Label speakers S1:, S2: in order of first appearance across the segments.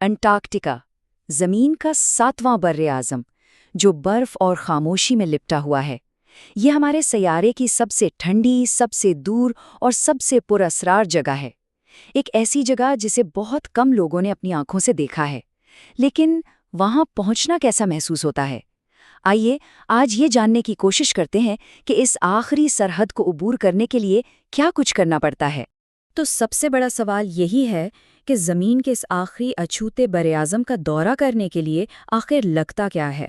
S1: Antarctica, زمین کا 7واں بر-اعظم، جو برف اور خاموشی میں لپٹا ہوا ہے۔ یہ ہمارے سیارے کی سب سے ٹھنڈی، سب سے دور اور سب سے پر اسرار جگہ ہے۔ ایک ایسی جگہ جسے بہت کم لوگوں نے اپنی آنکھوں سے دیکھا ہے۔ لیکن وہاں پہنچنا کیسا محسوس ہوتا ہے؟ آئیے آج یہ جاننے کی کوشش کرتے ہیں کہ اس آخری سرحد کو عبور کرنے کے لیے کیا کچھ کرنا پڑتا ہے۔
S2: تو سب سے بڑا سوال یہی ہے کہ زمین کے اس آخری اچھوتے بر-اعظم کا دورہ کرنے کے لیے آخر لگتا کیا ہے؟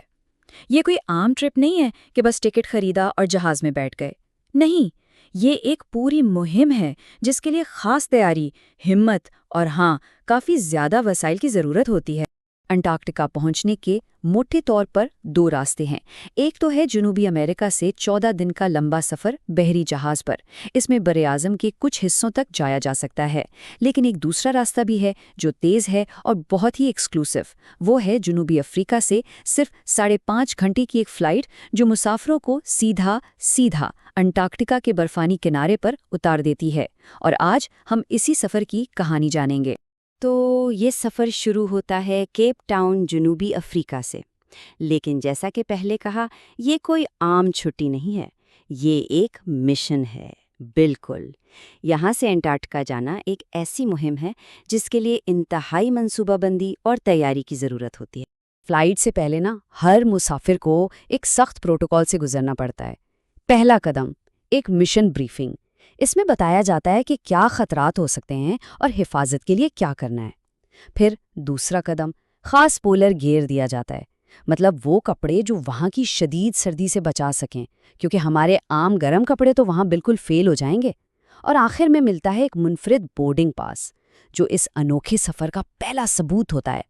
S2: یہ کوئی عام ٹرپ نہیں ہے کہ بس ٹکٹ خریدا اور جہاز میں بیٹھ گئے۔ نہیں، یہ ایک پوری مہم ہے جس کے لیے خاص تیاری، ہمت اور کافی زیادہ وسائل کی ضرورت ہوتی ہے۔
S1: انٹارکٹیکا پہنچنے کے موٹے طور پر 2 راستے ہیں۔ ایک تو ہے جنوبی امریکہ سے 14 دن کا لمبا سفر بحری جہاز پر۔ اس میں بر-اعظم کے کچھ حصوں تک جایا جا سکتا ہے۔ لیکن ایک دوسرا راستہ بھی ہے جو تیز ہے اور بہت ہی ایکسکلوسیو۔ وہ ہے جنوبی افریقہ سے صرف 5.5 گھنٹے کی ایک فلائٹ جو مسافروں کو سیدھا انٹارکٹیکا کے برفانی کنارے پر اتار دیتی ہے۔ اور آج ہم اسی سفر کی کہانی جانیں گے۔
S3: تو یہ سفر شروع ہوتا ہے کیپ ٹاؤن، جنوبی افریقہ سے۔ لیکن جیسا کہ پہلے کہا، یہ کوئی عام چھٹی نہیں ہے، یہ ایک مشن ہے۔ بالکل، یہاں سے انٹارکٹیکا جانا ایک ایسی مہم ہے جس کے لیے انتہائی منصوبہ بندی اور تیاری کی ضرورت ہوتی ہے۔
S1: فلائٹ سے پہلے ہر مسافر کو ایک سخت پروٹوکول سے گزرنا پڑتا ہے۔ پہلا قدم، ایک مشن بریفنگ۔ اس میں بتایا جاتا ہے کہ کیا خطرات ہو سکتے ہیں اور حفاظت کے لیے کیا کرنا ہے۔ پھر دوسرا قدم، خاص پولر گیئر دیا جاتا ہے، مطلب وہ کپڑے جو وہاں کی شدید سردی سے بچا سکیں، کیونکہ ہمارے عام گرم کپڑے تو وہاں بالکل فیل ہو جائیں گے۔ اور آخر میں ملتا ہے ایک منفرد بورڈنگ پاس، جو اس انوکھے سفر کا پہلا ثبوت ہوتا ہے۔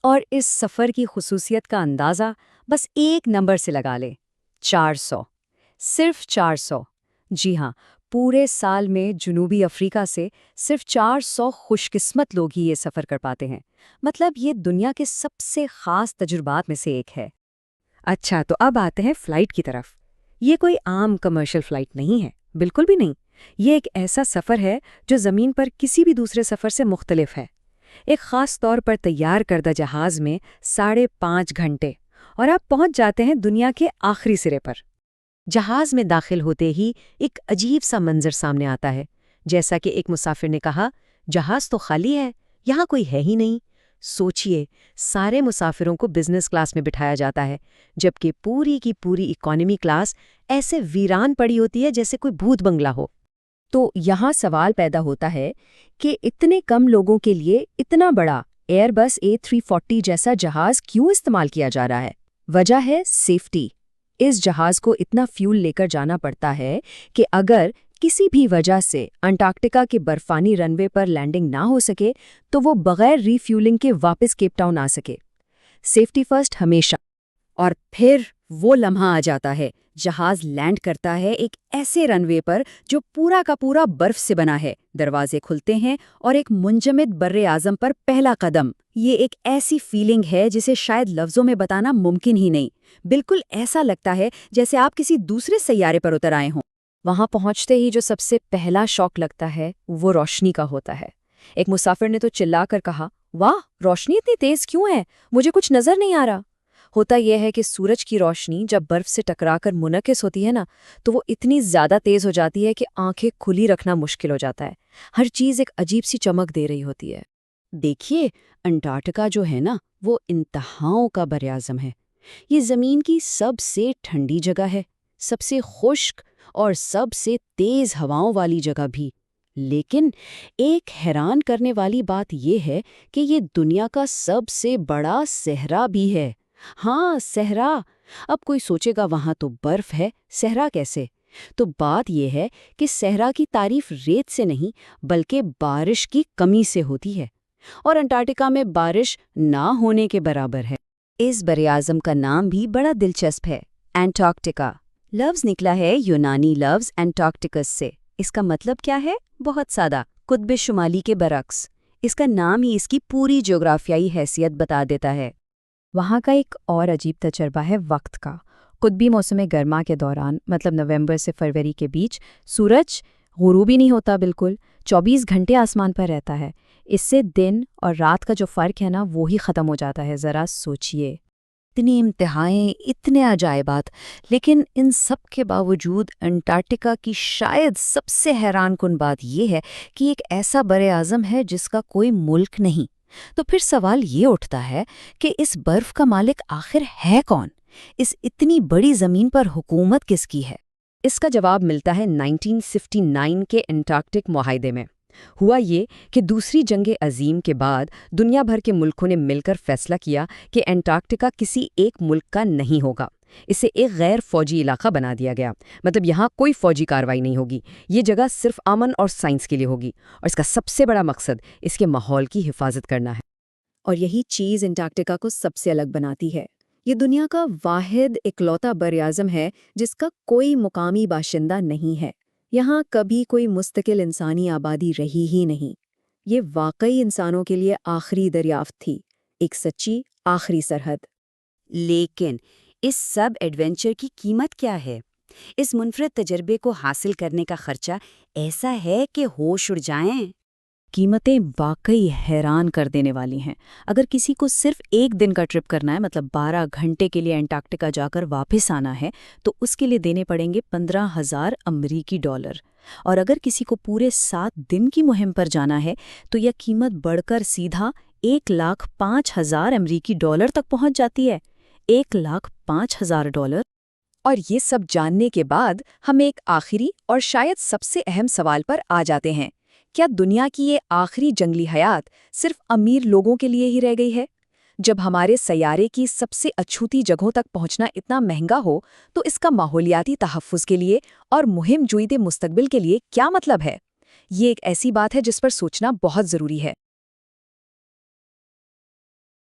S1: اور اس سفر کی خصوصیت کا اندازہ بس ایک نمبر سے لگا لیں، 400۔ صرف 400۔ جی ہاں، پورے سال میں جنوبی افریقہ سے صرف 400 خوش قسمت لوگ ہی یہ سفر کر پاتے ہیں۔ مطلب یہ دنیا کے سب سے خاص تجربات میں سے ایک ہے۔
S2: اچھا، تو اب آتے ہیں فلائٹ کی طرف۔ یہ کوئی عام کمرشل فلائٹ نہیں ہے، بالکل بھی نہیں۔ یہ ایک ایسا سفر ہے جو زمین پر کسی بھی دوسرے سفر سے مختلف ہے۔ ایک خاص طور پر تیار کردہ جہاز میں 5.5 گھنٹے، اور آپ پہنچ جاتے ہیں دنیا کے آخری سرے پر۔ جہاز میں داخل ہوتے ہی ایک عجیب سا منظر سامنے آتا ہے۔ جیسا کہ ایک مسافر نے کہا، جہاز تو خالی ہے، یہاں کوئی ہے ہی نہیں۔ سوچئے، سارے مسافروں کو بزنس کلاس میں بٹھایا جاتا ہے، جبکہ پوری کی پوری اکانومی کلاس ایسے ویران پڑی ہوتی ہے جیسے کوئی بھوت بنگلہ ہو۔
S1: تو یہاں سوال پیدا ہوتا ہے کہ اتنے کم لوگوں کے لیے اتنا بڑا ایئر بس A340 جیسا جہاز کیوں استعمال کیا جا رہا ہے؟ وجہ ہے سیفٹی۔ اس جہاز کو اتنا فیول لے کر جانا پڑتا ہے کہ اگر کسی بھی وجہ سے انٹارکٹیکا کے برفانی رن وے پر لینڈنگ نہ ہو سکے تو وہ بغیر ری فیولنگ کے واپس کیپ ٹاؤن آ سکے۔ سیفٹی فرسٹ ہمیشہ۔ اور پھر وہ لمحہ آ جاتا ہے، جہاز لینڈ کرتا ہے ایک ایسے رن وے پر جو پورا کا پورا برف سے بنا ہے۔ دروازے کھلتے ہیں اور ایک منجمد بر-اعظم پر پہلا قدم۔ یہ ایک ایسی فیلنگ ہے جسے شاید لفظوں میں بتانا ممکن ہی نہیں۔ بالکل ایسا لگتا ہے جیسے آپ کسی دوسرے سیارے پر اتر آئے ہوں۔ وہاں پہنچتے ہی جو سب سے پہلا شوق لگتا ہے وہ روشنی کا ہوتا ہے۔ ایک مسافر نے تو چلا کر کہا، واہ، روشنی اتنی تیز کیوں ہے؟ مجھے کچھ نظر نہیں آ رہا۔ ہوتا یہ ہے کہ سورج کی روشنی جب برف سے ٹکرا کر منعکس ہوتی ہے تو وہ اتنی زیادہ تیز ہو جاتی ہے کہ آنکھیں کھلی رکھنا مشکل ہو جاتا ہے۔ ہر چیز ایک عجیب سی چمک دے رہی ہوتی ہے۔
S3: دیکھیے، انٹارکٹیکا جو ہے وہ انتہاؤں کا بر-اعظم ہے۔ یہ زمین کی سب سے ٹھنڈی جگہ ہے، سب سے خشک اور سب سے تیز ہواؤں والی جگہ بھی۔ لیکن ایک حیران کرنے والی بات یہ ہے کہ یہ دنیا کا سب سے بڑا صحرا بھی ہے۔ ہاں، صحرا۔ اب کوئی سوچے گا وہاں تو برف ہے، صحرا کیسے؟ تو بات یہ ہے کہ صحرا کی تعریف ریت سے نہیں بلکہ بارش کی کمی سے ہوتی ہے، اور انٹارکٹیکا میں بارش نہ ہونے کے برابر ہے۔
S1: اس بر-اعظم کا نام بھی بڑا دلچسپ ہے، انٹارکٹیکا۔ لفظ نکلا ہے یونانی لفظ انٹارکٹیکس سے۔ اس کا مطلب کیا ہے؟ بہت سادہ، قطب شمالی کے برعکس۔ اس کا نام ہی اس کی پوری جغرافیائی حیثیت بتا دیتا ہے۔
S2: وہاں کا ایک اور عجیب تجربہ ہے وقت کا۔ قطبی موسم گرما کے دوران، مطلب نومبر سے فروری کے بیچ، سورج غروب ہی نہیں ہوتا، بالکل 24 گھنٹے آسمان پر رہتا ہے۔
S1: اس سے دن اور رات کا جو فرق ہے نا وہی ختم ہو جاتا ہے. ذرا سوچئے، اتنی انتہائیں، اتنے عجائبات، لیکن ان سب کے باوجود انٹارکٹیکا کی شاید سب سے حیران کن بات یہ ہے کہ ایک ایسا براعظم ہے جس کا کوئی ملک نہیں. تو پھر سوال یہ اٹھتا ہے کہ اس برف کا مالک آخر ہے کون؟ اس اتنی بڑی زمین پر حکومت کس کی ہے؟ اس کا جواب ملتا ہے 1959 کے انٹارکٹک معاہدے میں. ہوا یہ کہ دوسری جنگ عظیم کے بعد دنیا بھر کے ملکوں نے مل کر فیصلہ کیا کہ انٹارکٹیکا کسی ایک ملک کا نہیں ہوگا. اسے ایک غیر فوجی علاقہ بنا دیا گیا. مطلب یہاں کوئی فوجی کارروائی نہیں ہوگی. یہ جگہ صرف امن اور سائنس کے لیے ہوگی، اور اس کا سب سے بڑا مقصد اس کے ماحول کی حفاظت کرنا ہے.
S2: اور یہی چیز انٹارکٹیکا کو سب سے الگ بناتی ہے. یہ دنیا کا واحد اکلوتا براعظم ہے جس کا کوئی مقامی باشندہ نہیں ہے. یہاں کبھی کوئی مستقل انسانی آبادی رہی ہی نہیں. یہ واقعی انسانوں کے لیے آخری دریافت تھی، ایک سچی آخری سرحد.
S3: لیکن اس سب ایڈونچر کی قیمت کیا ہے؟ اس منفرد تجربے کو حاصل کرنے کا خرچہ ایسا ہے کہ ہوش اڑ جائیں.
S1: قیمتیں واقعی حیران کر دینے والی ہیں. اگر کسی کو صرف ایک دن کا ٹرپ کرنا ہے، مطلب 12 گھنٹے کے لیے انٹارکٹیکا جا کر واپس آنا ہے، تو اس کے لیے دینے پڑیں گے $15,000. اور اگر کسی کو پورے 7 دن کی مہم پر جانا ہے تو یہ قیمت بڑھ کر سیدھا $1,05,000 تک پہنچ جاتی ہے. $1,05,000. اور یہ سب جاننے کے بعد ہم ایک آخری اور شاید سب سے اہم سوال پر آ جاتے ہیں. کیا دنیا کی یہ آخری جنگلی حیات صرف امیر لوگوں کے لیے ہی رہ گئی ہے؟ جب ہمارے سیارے کی سب سے اچھوتی جگہوں تک پہنچنا اتنا مہنگا ہو تو اس کا ماحولیاتی تحفظ کے لیے اور مہم جوئی مستقبل کے لیے کیا مطلب ہے؟ یہ ایک ایسی بات ہے جس پر سوچنا بہت ضروری ہے.